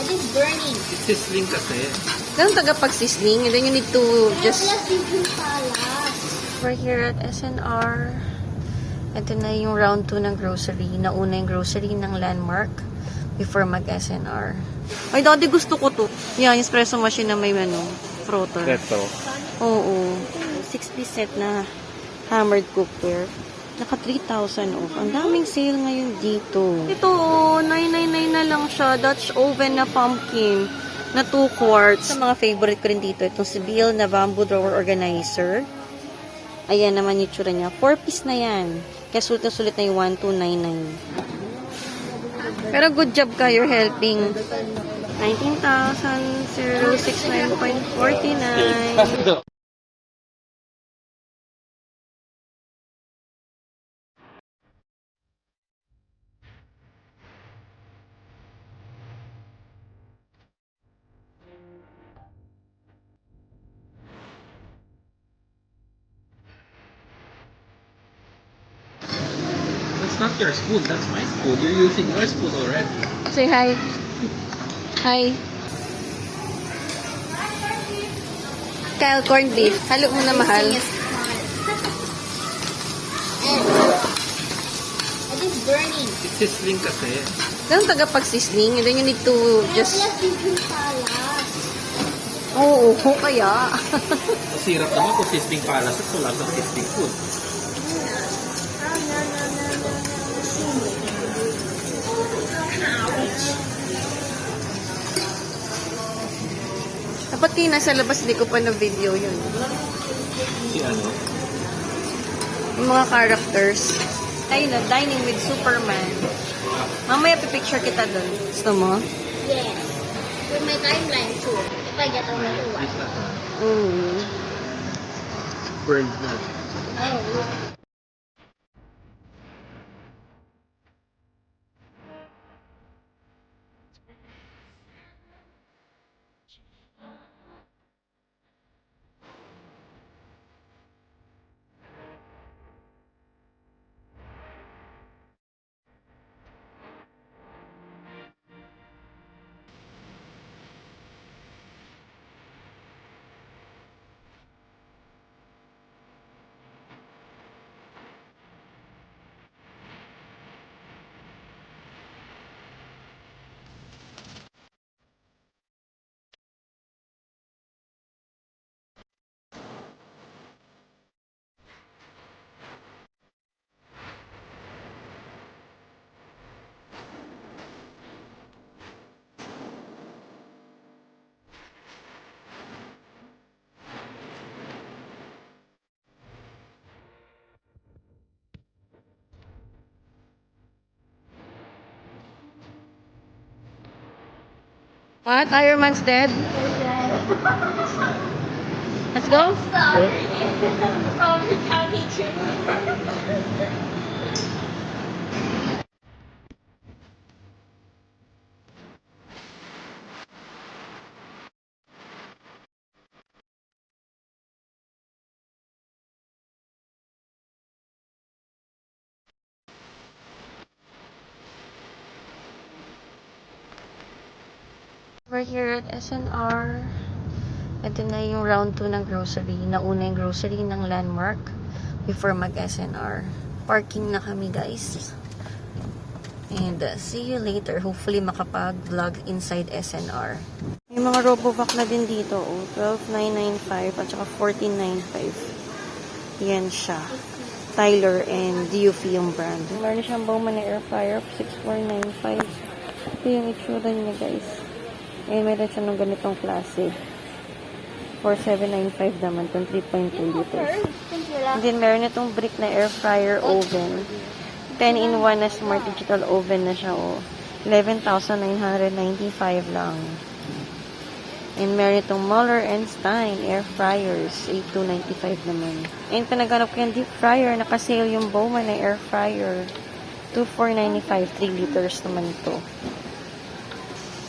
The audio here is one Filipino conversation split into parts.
It is burning. It's sizzling kasi. Ganun tagapag-sizzling. And then you need to just... Wala sizzling pala. We're here at SNR. Ito na yung round 2 ng grocery. Nauna yung grocery ng Landmark before mag-SNR. Ay, dati gusto ko to. Yan, yung espresso machine na may frother. Ito. Oo. 6-piece set na hammered cookware. Naka 3,000 off. Ang daming sale ngayon dito. Ito, 999 na lang siya. Dutch oven na pumpkin na 2 quarts. Sa mga favorite ko rin dito, itong Sibyl na bamboo drawer organizer. Ayan naman yung tsura niya. 4-piece na yan. Kaya sulit na sulit na yung 1,299. Pero good job ka, you're helping. 19,069.49. That's not your spoon. That's my spoon. You're using your spoon already. Say hi. Hi. Kyle, corned beef. Halo mo na mahal. It is burning. It's sizzling kasi. Ganun tagapag-sizzling. And then you need to just... Wala sizzling pala. Oo, kaya. Masirap naman kung sizzling pala sa wala kang sizzling food. Dapat nasa labas, hindi ko pa na-video yun. Si ano? Yung mga characters. Ayun na, Dining with Superman. Mamaya pipicture kita dun. Gusto mo? Yes. With my timeline too. If I get another one. Burned na. Oh. What? Iron Man's dead? Let's go? Sorry. From the county trip. We're here at SNR. Ito na yung round 2 ng grocery. Nauna yung grocery ng Landmark before mag-SNR. Parking na kami, guys. And see you later. Hopefully makapag-vlog inside SNR. May mga Robovac na din dito. Oh. 12,995 at saka 14,995. Yan siya. Tyler and DUF yung brand. Meron siyang Bowman na air fryer. 6,495. Ito yung itsura niya, guys. Eh, meron siya ng ganitong klase. 4,795 naman. Itong 3.2 liters. And then, meron itong brick na air fryer oven. 10-in-1 na smart digital oven na siya, oh. 11,995 lang. And meron itong Muller & Stein air fryers. 8,295 naman. And panaganap ko yung deep fryer. Nakasale yung Bowman na air fryer. 2,495. 3 liters naman ito.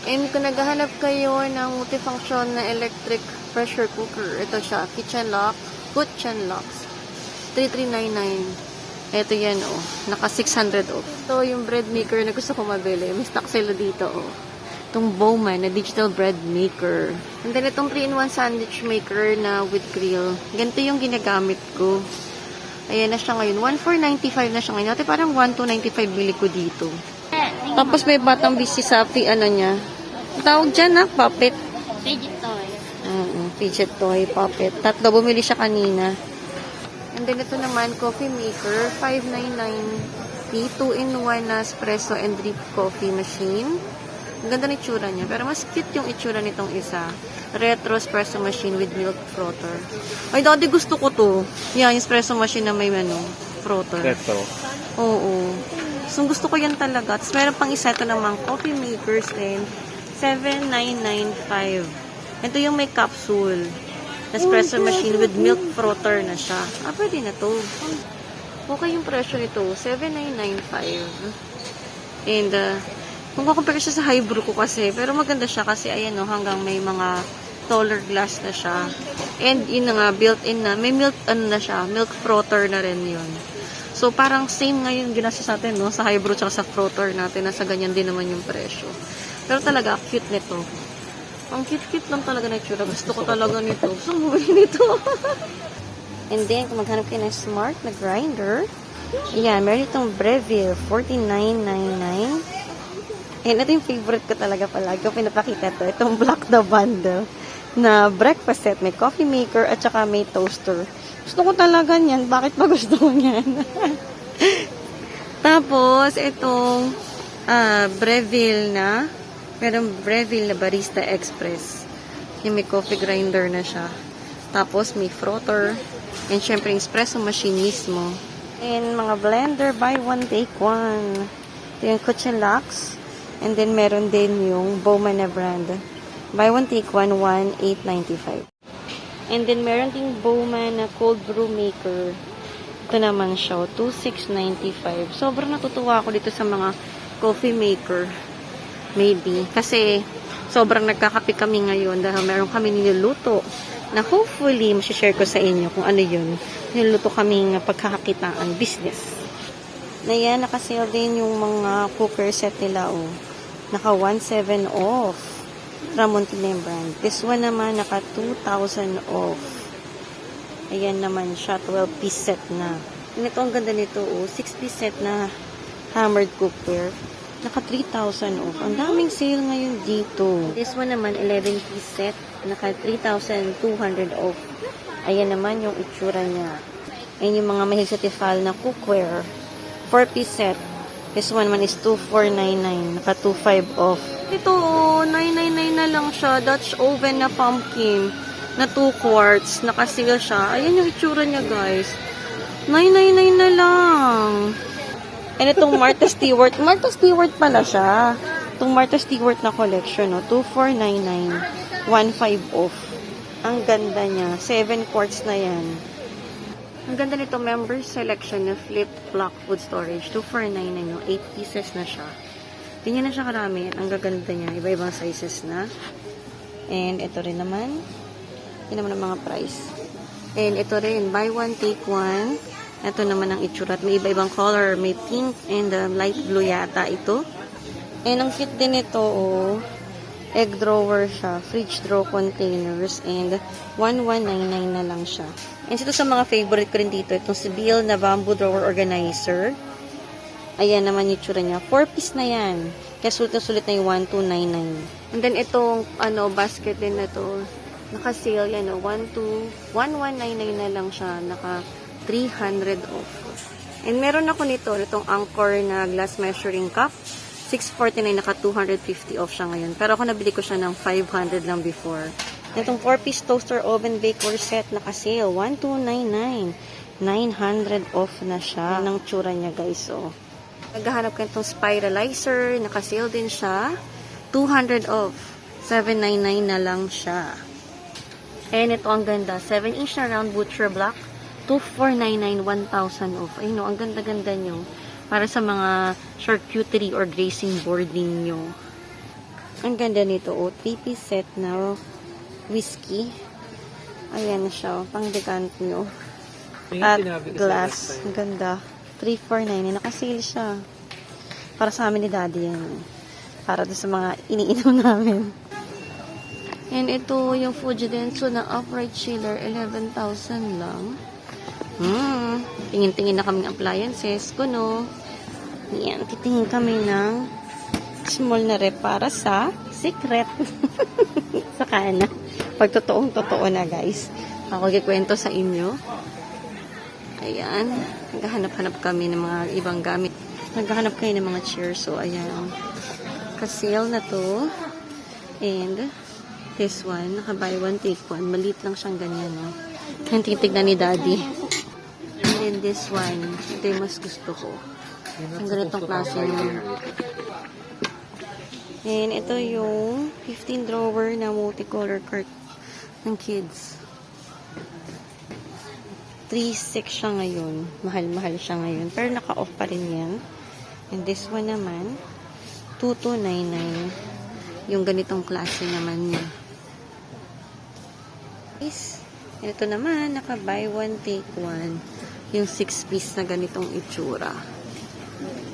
And kung naghahanap kayo ng multifunction na electric pressure cooker, ito siya, kitchen lock, kitchen locks, 3,399. Ito yan, oh, naka 600 off. Ito yung bread maker na gusto ko mabili. May stock sila dito, oh. Itong Bowman na digital bread maker. And then itong 3-in-1 sandwich maker na with grill. Ganito yung ginagamit ko. Ayan na siya ngayon. 1,495 na siya ngayon. Dati parang 1,295 bili ko dito. Tapos may batang busy sa ano niya. Tawag dyan na, puppet. Fidget toy. Fidget toy, puppet. Tatlo, bumili siya kanina. And then ito naman, coffee maker. 599 2-in-1 na espresso and drip coffee machine. Ang ganda ng itsura niya. Pero mas cute yung itsura nitong isa. Retro espresso machine with milk frother. Ay, dati gusto ko to. Yan, yung espresso machine na may frother. Retro. Oo. So, gusto ko yan talaga. Tapos, meron pang isa ito namang coffee makers din. 7,995. Ito yung may capsule. Espresso machine with milk frother na siya. Pwede na to. Okay yung presyo nito. 7,995. And, kung kukumpara siya sa high brew ko kasi, pero maganda siya kasi, ayan no, hanggang may mga taller glass na siya. And, yun na nga, built-in na. May milk, na siya, milk frother na rin yun. So, parang same ngayon ginasa sa atin, no? Sa high brew tsaka sa frother natin, nasa ganyan din naman yung presyo. Pero talaga, cute nito. Ang cute-cute lang talaga na itsura. Gusto ko talaga nito. Gusto mo bumili nito. And then, kung maghanap kayo ng smart na grinder, ayan, meron itong Breville, 49.99. And ito yung favorite ko talaga palagi. Kung pinapakita ito, itong Black the Bundle na breakfast set. May coffee maker at saka may toaster. Gusto ko talaga niyan. Bakit ba gusto ko niyan? Tapos, itong Breville na. Merong Breville na Barista Express. Yung may coffee grinder na siya. Tapos, may frother. And syempre, espresso machine mismo. And mga blender, buy one, take one. Ito yung Kuchenlux. And then, meron din yung Bowman na brand. Buy one, take one, 1,895. And then, meron ding Bowman na cold brew maker. Ito naman siya, 2,695. Sobrang natutuwa ako dito sa mga coffee maker. Maybe. Kasi, sobrang nagkakape kami ngayon dahil meron kami niluluto na hopefully, masishare ko sa inyo kung ano yun. Niluluto kami ng pagkakakitaan business. Na yan, nakasale din yung mga cooker set nila, oh. Naka 1,700 off. Tramontina brand. This one naman, naka 2,000 off. Ayan naman siya, 12-piece set na. And ito, ang ganda nito, oh. 6-piece set na hammered cookware. Naka 3,000 off. Ang daming sale ngayon dito. This one naman, 11-piece set. Naka 3,200 off. Ayan naman yung itsura niya. Ayan yung mga mahilig sa Tefal na cookware. 4-piece set. This one man is 2,499. Naka 2,500 off. Ito, oh, 999 na lang siya. Dutch oven na pumpkin. Na 2 quarts. Naka-sale siya. Ayan yung itsura niya, guys. 999 na lang. And itong Martha Stewart. Martha Stewart pala siya. Itong Martha Stewart na collection, no? 2,499. 1,500 off. Ang ganda niya. 7 quarts na yan. Ang ganda nito, member selection na flip block food storage. 2,499, no? 8 pieces na siya. Hindi na siya karami. Ang gaganda niya. Iba-ibang sizes na. And ito rin naman. Yan naman ang mga price. And ito rin, buy one, take one. Ito naman ang itsura. May iba-ibang color. May pink and light blue yata ito. And ang cute din ito, oh. Egg drawer siya. Fridge draw containers. And 1,199 na lang siya. And ito sa mga favorite ko rin dito. Itong Sibyl na bamboo drawer organizer. Ayan naman yung itsura niya. 4-piece na yan. Kaya sulit na sulit na yung 1,299. And then itong basket din na to. Naka-sale yan. 1,199 na lang siya. Naka 300 off. And meron ako nito. Itong Anchor na glass measuring cup. 649, naka 250 off siya ngayon. Pero ako nabili ko siya ng 500 lang before. Itong 4-piece toaster oven baker set, naka-sale, 1,299. 900 off na siya. Ang tsura niya, guys, oh. Naghahanap ka itong spiralizer, naka-sale din siya. 200 off. 799 na lang siya. And ito ang ganda. 7-inch na round butcher block. 2,499, 1,000 off. Ay, no, ang ganda-ganda nyo. Para sa mga charcuterie or grazing board ninyo. Ang ganda nito, oh. 3-piece set na whiskey. Ayan siya, pang decant nyo. At glass. Ang ganda. 3,499. Nakasale siya. Para sa amin ni Daddy yan. Para doon sa mga iniinom namin. And ito yung Fujidenso na upright chiller, 11,000 lang. Tingin-tingin na kaming appliances ko, no? Yan, titingin kami ng small na rep para sa secret. Saka na. Pag totoong-totoo na, guys. Ako kikwento sa inyo. Ayan. Naghahanap-hanap kami ng mga ibang gamit. Naghahanap kayo ng mga chairs. So, ayan. Ka-sale na to. And this one, naka-buy one, take one. Maliit lang siyang ganyan, no? Ang titignan ni Daddy. And then this one, ito yung mas gusto ko. Ang ganitong klase yun. And ito yung 15 drawer na multicolor cart ng kids. 3,600 siya ngayon. Mahal-mahal siya ngayon. Pero naka-off pa rin yan. And this one naman, 2,299. Yung ganitong klase naman niya. Ito naman, naka-buy one, take one. Yung 6-piece na ganitong itsura.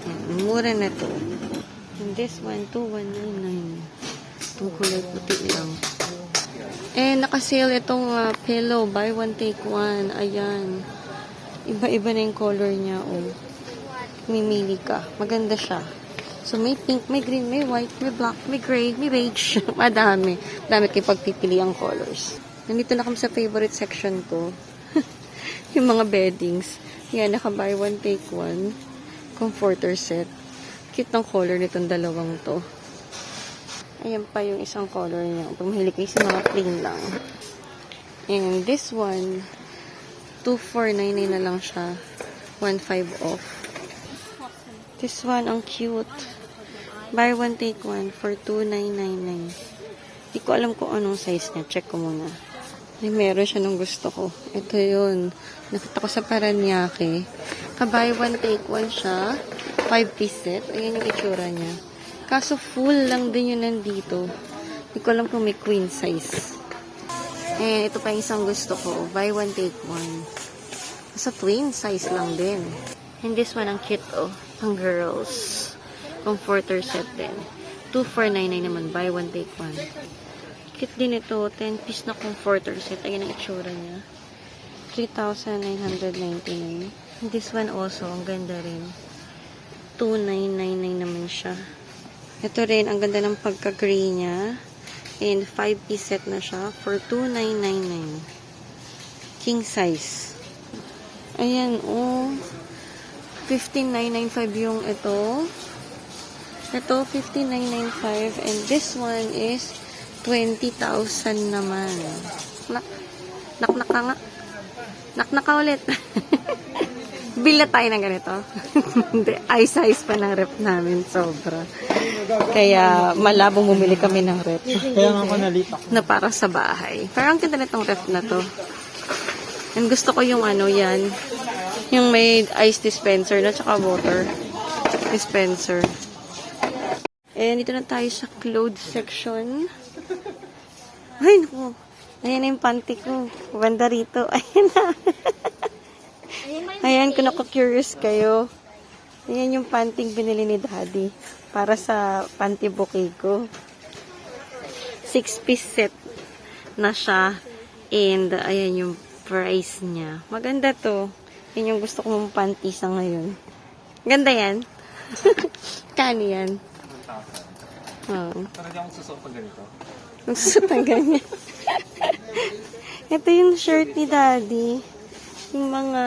Yan, mura na to. And this one, 2,199. Itong kulay puti lang. And naka-sale itong pillow, buy one, take one. Ayan. Iba-iba na yung color niya, oh. Mimili ka. Maganda siya. So, may pink, may green, may white, may black, may gray, may beige. Madami. Dami kayo pagpipili ang colors. Nandito na kami sa favorite section ko. Yung mga beddings. Yan, naka-buy one, take one. Comforter set. Cute ng color nitong dalawang to. Ayan pa yung isang color niya. Pag mahilig kayo sa mga plain lang. And this one, 2,499 na lang siya. 1,500 off. This one, ang cute. Buy one, take one for 2,999. Hindi ko alam kung anong size niya. Check ko muna. Ay, meron siya nung gusto ko. Ito yun. Nakita ko sa Paranaque. Ka-buy one, take one siya. 5-piece set. Ayan yung itsura niya. Kaso full lang din yun nandito. Hindi ko alam kung may queen size. Eh, ito pa yung isang gusto ko. Buy one, take one. Sa twin size lang din. And this one, ang cute, oh. Ang girls. Comforter set din. 2,499 naman. Buy one, take one. Cute din ito. 10-piece na comforter set. Ayan ang itsura niya. 3,999. And this one also, ang ganda rin. 2,999 naman siya. Ito rin, ang ganda ng pagka-gray niya. And 5-piece set na siya for 2,999. King size. Ayan, oh. 15,995 yung ito. Ito, 15,995. And this one is 20,000 naman. Naknak ka nga. Naknak ka ulit. Bila tayo ng ganito. Hindi, size pa ng rep namin. Sobra. Kaya malabong bumili kami ng rep. Kaya nga ako nalitak. Na para sa bahay. Parang ganda nitong rep na to. And gusto ko yung ano yan. Yung may ice dispenser na tsaka water dispenser. And dito na tayo sa clothes section. Ay, naku. Ayan na yung panty ko. Banda rito. Ayan na. Ayan, kung naku-curious kayo. Ayan yung panting binili ni Daddy. Para sa panty bouquet ko. 6-piece set na siya. And, ayan yung price niya. Maganda to. Yan yung gusto kong panty sa ngayon. Ganda yan. Kano yan? 1,000. Talaga akong susuot pag ganito. Magsusot ang ganyan. Ito yung shirt ni Daddy. Yung mga...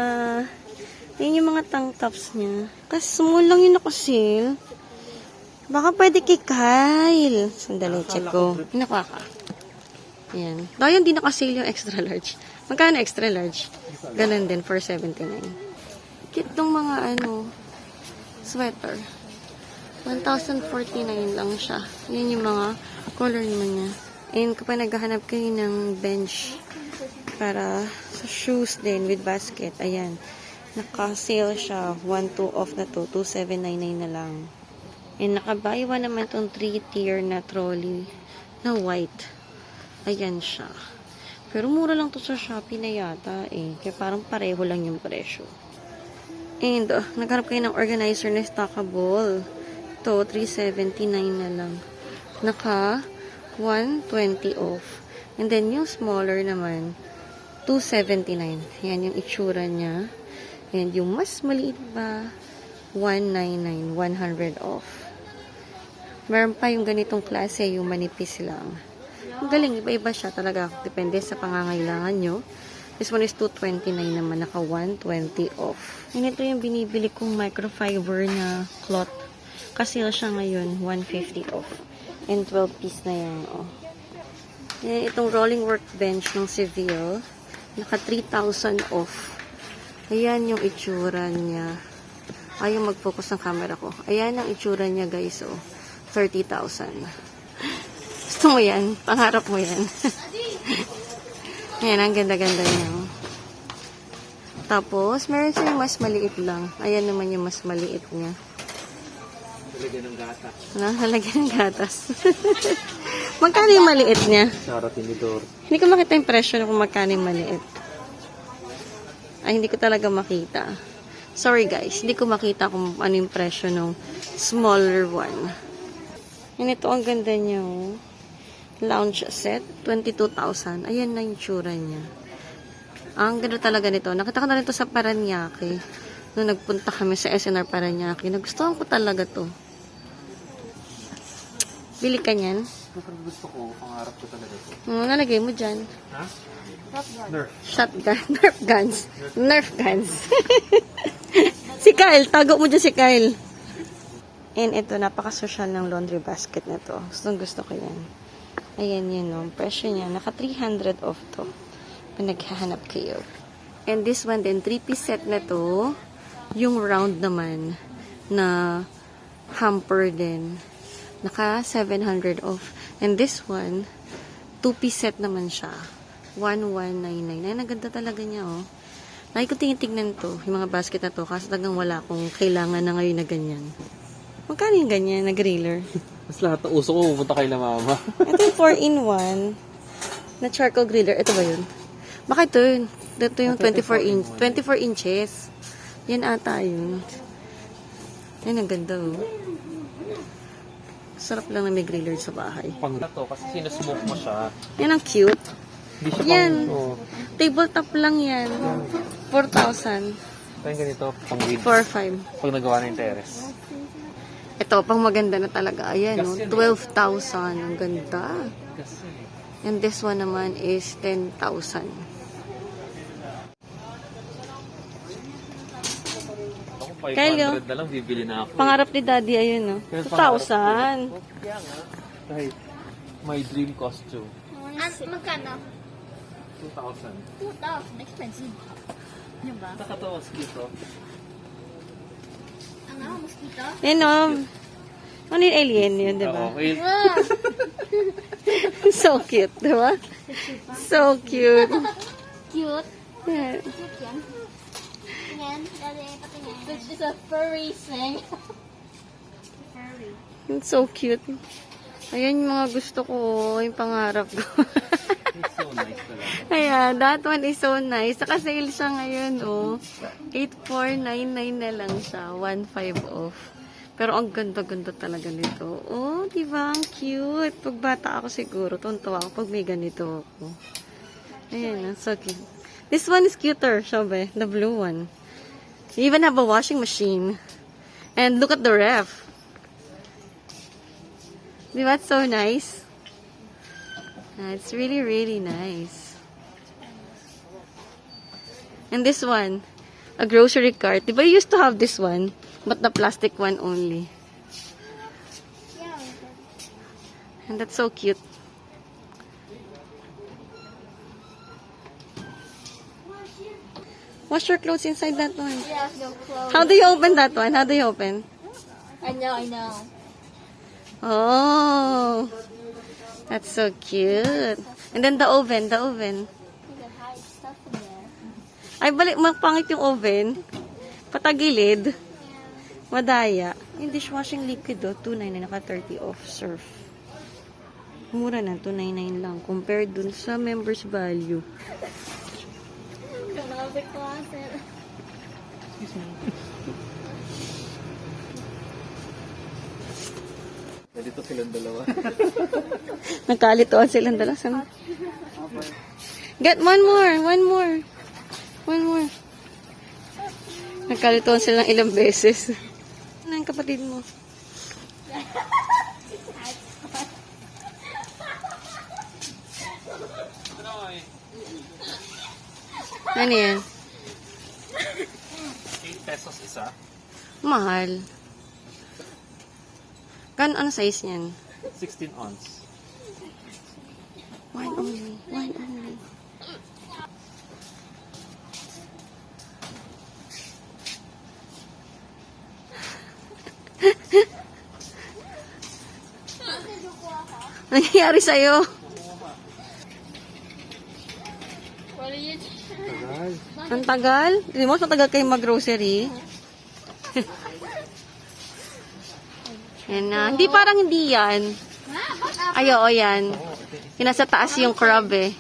Yan yung mga tank tops niya. Kasi small lang yun ako-sale. Baka pwede kay Kyle. Sandali, check ko. Nakuha ka. Yan. Dahil hindi naka-sale yung extra large. Magkano extra large? Ganun din, $479. Cute tong mga sweater. 1,049 lang siya. Yan yung mga color naman niya. And kapag naghahanap kayo ng bench para sa shoes din with basket, ayan. Naka-sale siya. 1-2 off na to. 2,799 na lang. And naka-buy one naman tong 3-tier na trolley na white. Ayan siya. Pero mura lang to sa Shopee na yata eh. Kaya parang pareho lang yung presyo. And naghanap kayo ng organizer na stackable. Ito, 379 na lang. Naka 120 off. And then, yung smaller naman, 279. Yan yung itsura niya. And yung mas maliit pa, 199, 100 off. Meron pa yung ganitong klase, yung manipis lang. Ang galing, iba-iba siya talaga. Depende sa pangangailangan nyo. This one is 229 naman, naka 120 off. And ito yung binibili kong microfiber na cloth. Kasi siya ngayon, 150 off. And 12 piece na yan, oh. Yan, itong rolling workbench ng Seville, naka 3,000 off. Ayan yung itsura niya. Ayaw mag-focus ng camera ko. Ayan ang itsura niya, guys, oh. 30,000. Gusto mo yan? Pangarap mo yan. Ayan, ang ganda-ganda niya. Tapos, meron siyang mas maliit lang. Ayan naman yung mas maliit niya. Talagyan ng gatas. Nakalagyan ng gatas. Magkano yung maliit niya? Sarah Tinidor. Hindi ko makita yung presyo na kung magkano yung maliit. Ay, hindi ko talaga makita. Sorry guys, hindi ko makita kung ano yung presyo ng smaller one. Yan, ito ang ganda niya. Lounge set, 22,000. Ayan na yung tsura niya. Ang ganda talaga nito. Nakita ko na rin ito sa Paranaque. Nung nagpunta kami sa SNR Paranaque. Nagustuhan ko talaga to. Bili ka niyan? Gusto ko, pangarap ko talaga ito. Nalagay mo dyan. Ha? Nerf. Shotgun. Nerf guns. Nerf guns. Si Kyle. Tago mo dyan si Kyle. And ito, napaka-social ng laundry basket na to. Gusto ko yan. Ayan yun, no. Presyo niya. Naka 300 off to. Pinaghahanap kayo. And this one din, 3-piece set na to. Yung round naman na hamper din. Naka 700 off. And this one, 2-piece set naman siya. 1199. Ay, naganda talaga niya, oh. Lagi ko tinitignan to, yung mga basket na to, kasi talagang wala akong kailangan na ngayon na ganyan. Magkano yung ganyan na griller? Mas lahat ng uso ko pupunta kay la mama. Ito yung 4-in-1 na charcoal griller. Ito ba yun? Baka ito yun. Ito yung 24 inches. Yan ata yun. Yan, ang ganda, oh. Sarap lang na may griller sa bahay. Pang to kasi sinasmoke mo siya. Yan ang cute. Hindi siya Yan. pang... Oh. Tabletop lang yan. 4,000. Ito yung ganito, pang weed. 4,500. Pag nagawa na yung terrace. Ito, pang maganda na talaga. Ayan, oh, 12,000. Ang ganda. Kasi... And this one naman is 10,000. Ako 500 Kyle, na lang, bibili na ako. Pangarap ni Daddy, ayun, oh. 2,000. Kaya nga. Kahit my dream costume. Magkano? 2,000. 2,000. Expensive. Yun ba? Nakatawa dito. Ano? Mosquito? Yan, oh. Ano yung alien yun, di ba? Oo, wait. Wow! So cute, di ba? So cute. Cute. Yeah. Cute yan. Tingnan. Dali, patingin. This is a furry thing. Furry. It's so cute. Ayan yung mga gusto ko, yung pangarap ko. It's so nice talaga. Ayan, that one is so nice. Naka-sale siya ngayon, oh. 8,499 na lang siya. 1,500 off. Pero ang ganda-ganda talaga nito. Oh, diba? Ang cute. Pag bata ako siguro, tuntua ako pag may ganito ako. Ayan, so cute. This one is cuter, Shobe. The blue one. You even have a washing machine. And look at the ref. Diba? It's so nice. It's really, really nice. And this one, a grocery cart. Diba you used to have this one, but the plastic one only. And that's so cute. Wash your clothes inside that one. Yeah, no clothes. How do you open that one? How do you open? I know. Oh, that's so cute. And then the oven. You can hide stuff in there. Ay, balik, magpangit yung oven. Patagilid. Madaya. Yung dishwashing liquid, oh, 299, naka 30 off, surf. Mura na, 299 lang. Compared dun sa members value. Come out of the closet. Excuse me. Nandito silang dalawa. Nagkalituan silang dala. Get one more. One more. One more. Nagkalituan silang ilang beses. Ano yung kapatid mo? Ano yan? 8 pesos isa. Mahal. Ano size niyan? 16 ounce. One only. One only. Nangyayari sa'yo? What are you Tagal. Ang tagal? Hindi mo, matagal kayo mag-grocery? Yan na. Hindi, parang hindi yan. Ay, oo, yan. Yung nasa taas yung crab eh.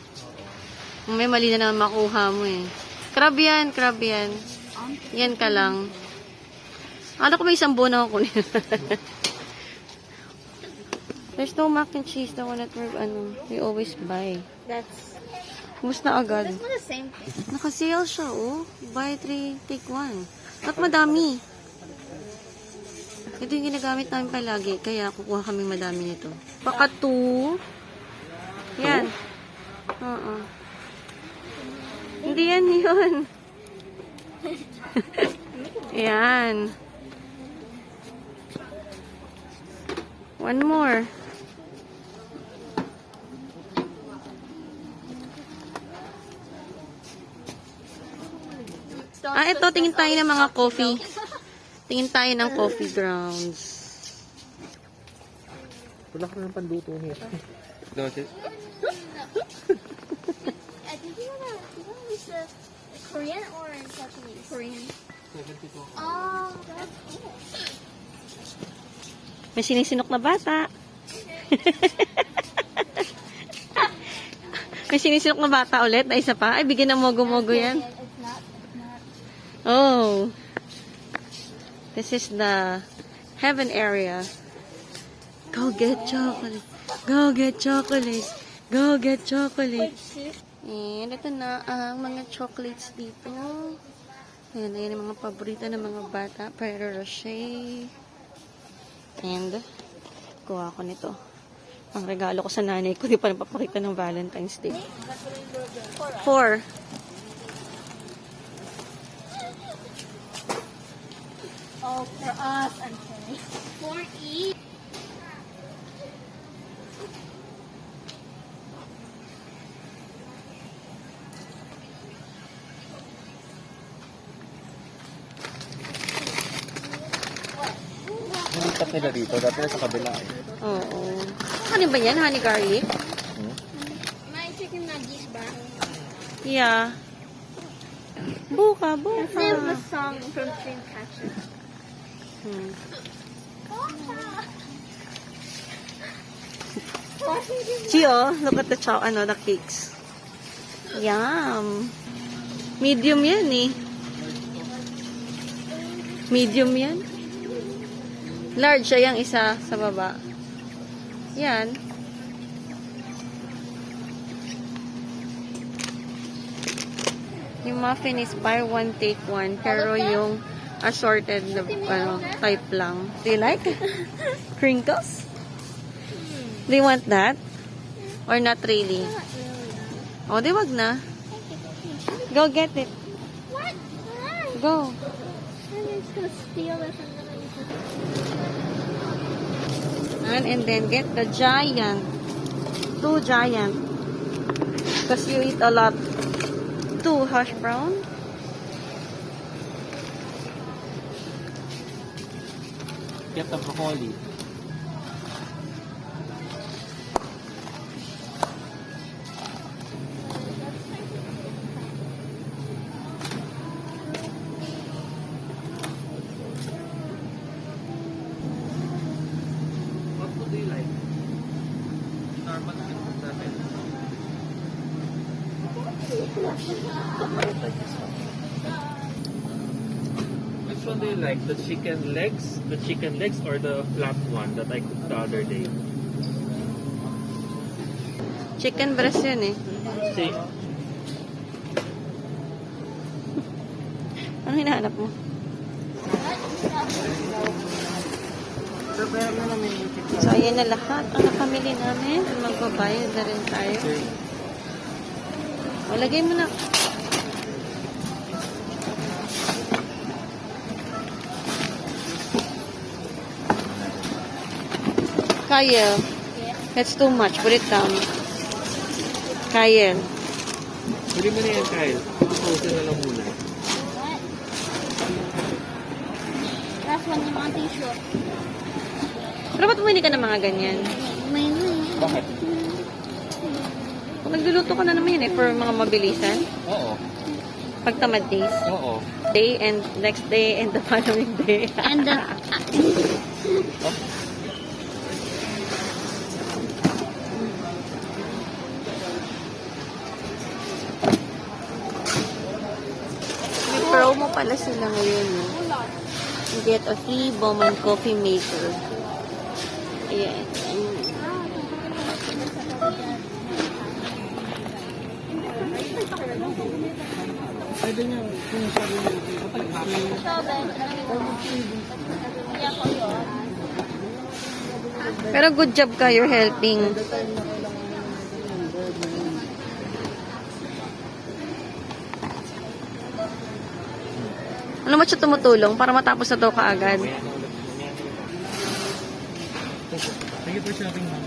May mali na naman makuha mo eh. Crab yan, crab yan. Yan ka lang. Ano ko may isang buo na ako kunin. There's no mac and cheese, the one that we always buy. That's Ubus na agad. not the same thing. Naka-sale siya, oh. Buy 3, take 1. At madami. Ito yung ginagamit namin palagi, kaya kukuha kami madami nito. Baka 2. Yan. Oo. Hindi yan yun. Yan. One more. Ito, tingin tayo ng mga coffee. Tingin tayo ng coffee grounds. Wala ka ng panduto here. No, I think you wanna use the Korean or Japanese? Korean. 72. Oh, that's cool. May sinisinok na bata. May sinisinok na bata ulit. Ay, isa pa. Ay, bigyan ng mogo-mogo yan. It's not. Oh. This is the heaven area. Go get chocolate. Go get chocolate. Go get chocolate. And ito na ang mga chocolates dito. Ayan, ayan ang mga paborito ng mga bata. Ferrero Rocher. And, kuha ko nito. Ang regalo ko sa nanay ko. Di pa napapakita ng Valentine's Day. 4. Oh, for us, I'm kidding. For each. Nilipat nila dito. Dati na sa kabila eh. Oo. Ano ba yan? Honey garlic? My chicken nuggies ba? Yeah. Buka, That's the name of buka. a song from Dreamcatcher. Hmm. See, oh, look at the the cakes. Yum. Medium yan eh. Medium yan. Large siya yung isa sa baba. Yan. Yung muffin is buy one, take one. Pero yung assorted na type lang. Do you like crinkles? Do you want that? Or not really? Not really. O, di wag na. Go get it. What? Why? Go. I'm just gonna steal this and then I'm just... And then get the giant. 2 giant. Because you eat a lot. 2 hash brown. Get the broccoli. What food do you like? Normal food natin. Like this one. Which one do you like? The chicken legs? The chicken legs or the flat one that I cooked the other day? Chicken breast yun eh. See? Ano hinahanap mo? So, ayan na lahat ang nakamili namin. Magbabayad na rin tayo. O, lagay mo na. Kyle, that's too much. Put it down. Kyle. Pwede mo na yan, Kyle. Pause na lang muna. What? Last one yung mga tissue. Pero ba't bumili ka ng mga ganyan? May Bakit? Kung nagluluto ka na naman yun eh, for mga mabilisan. Oo. Pagtamad days. Oo. Day and next day and the following day. And the... May promo pala sila ngayon. Eh. You get a free Bowman coffee maker. Ayan. Pwede niya kung sabi mo. Pero good job ka, you're helping. Ano mo siya tumutulong para matapos na to kaagad? Thank you for shopping, ma'am.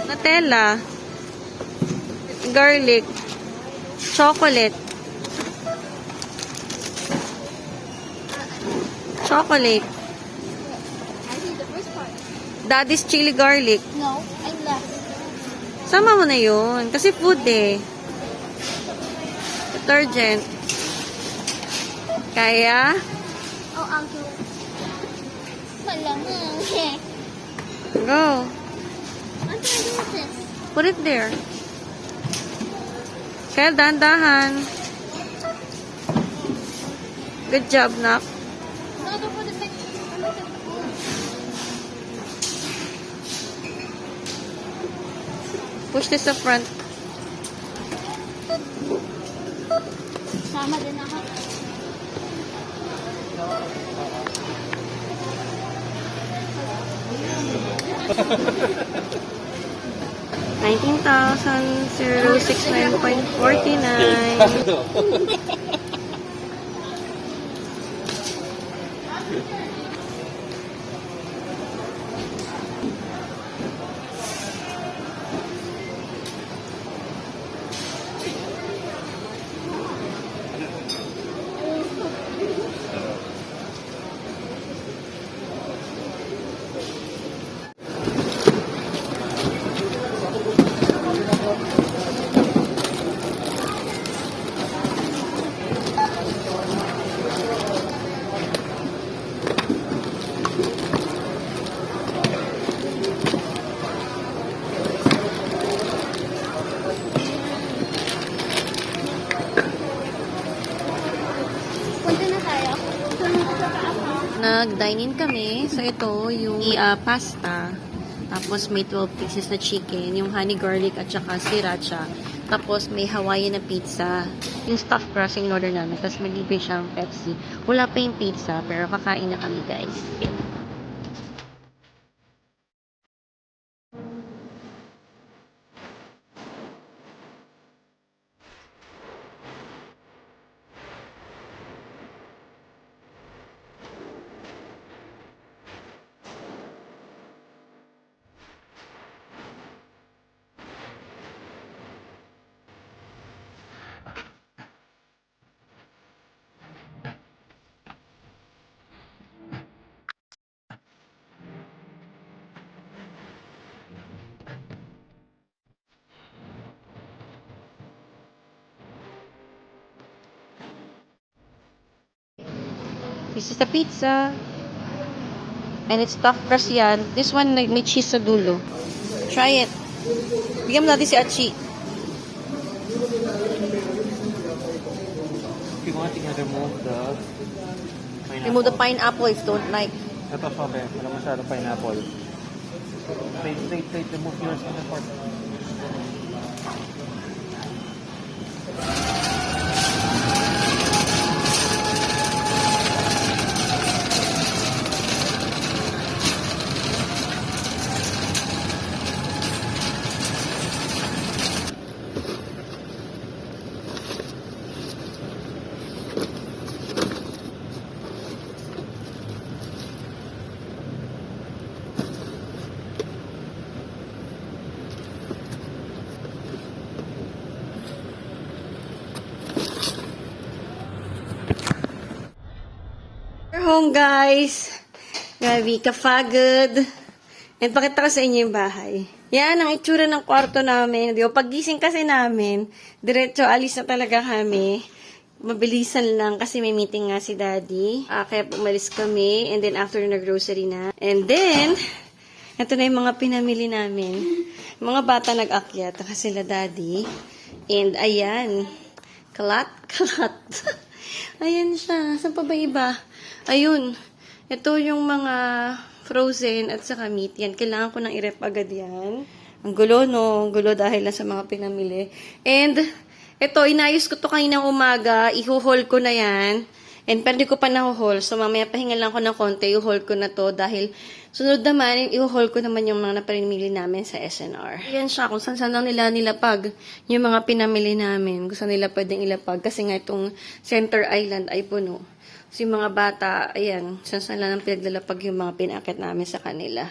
Nutella, garlic, chocolate, chocolate, I see the first part. daddy's chili garlic. No, I left. Sama mo na yun. Kasi food eh. Detergent. Kaya? Oh, uncle. Malamang. Go. What do I do with this? Put it there. Kaya dahan-dahan. Good job, Nak. No, don't put it back. Push this sa front. Sama din ako. $19,069.49. Punta na tayo. Nag-dine-in kami. So, ito yung pasta. Tapos, may 12 pieces na chicken. Yung honey garlic at saka sriracha. Tapos, may Hawaiian na pizza. Yung stuffed crust yung in-order namin. Tapos, may libre siyang Pepsi. Wala pa yung pizza, pero kakain na kami, guys. This is the pizza. And it's stuffed crust yan. This one, may cheese sa dulo. Try it. Bigyan mo natin si Achi. If you want, you can remove the pineapple. Remove the pineapple if you don't like. Ito, sobe. Wala masyadong pineapple. Wait. Remove yours on the fork. We're home, guys. Grabe, kafagod. And pakita ko sa inyo yung bahay. Yan ang itsura ng kwarto namin. Di ba? Paggising kasi namin, diretso alis na talaga kami. Mabilisan lang kasi may meeting nga si Daddy. Kaya umalis kami. And then after nag-grocery na. And then, ito na yung mga pinamili namin. Mga bata nag-akyat. Kasi sila Daddy. And ayan. Kalat. Ayan siya. Saan pa ba iba? Ayun. Ito yung mga frozen at saka meat. Yan. Kailangan ko nang i-rep agad yan. Ang gulo, no? Ang gulo dahil lang sa mga pinamili. And, ito, inayos ko to kaninang umaga. Iho-haul ko na yan. And, pero di ko pa naho-haul. So, mamaya pahinga lang ko ng konti. I-haul ko na to dahil sunod naman, i-haul ko naman yung mga napamili namin sa SNR. Yan siya. Kung saan lang nila nilapag yung mga pinamili namin. Kung saan nila pwedeng ilapag. Kasi nga itong Center Island ay puno. So, yung mga bata, ayan, saan lang pinaglalapag yung mga pinakit namin sa kanila.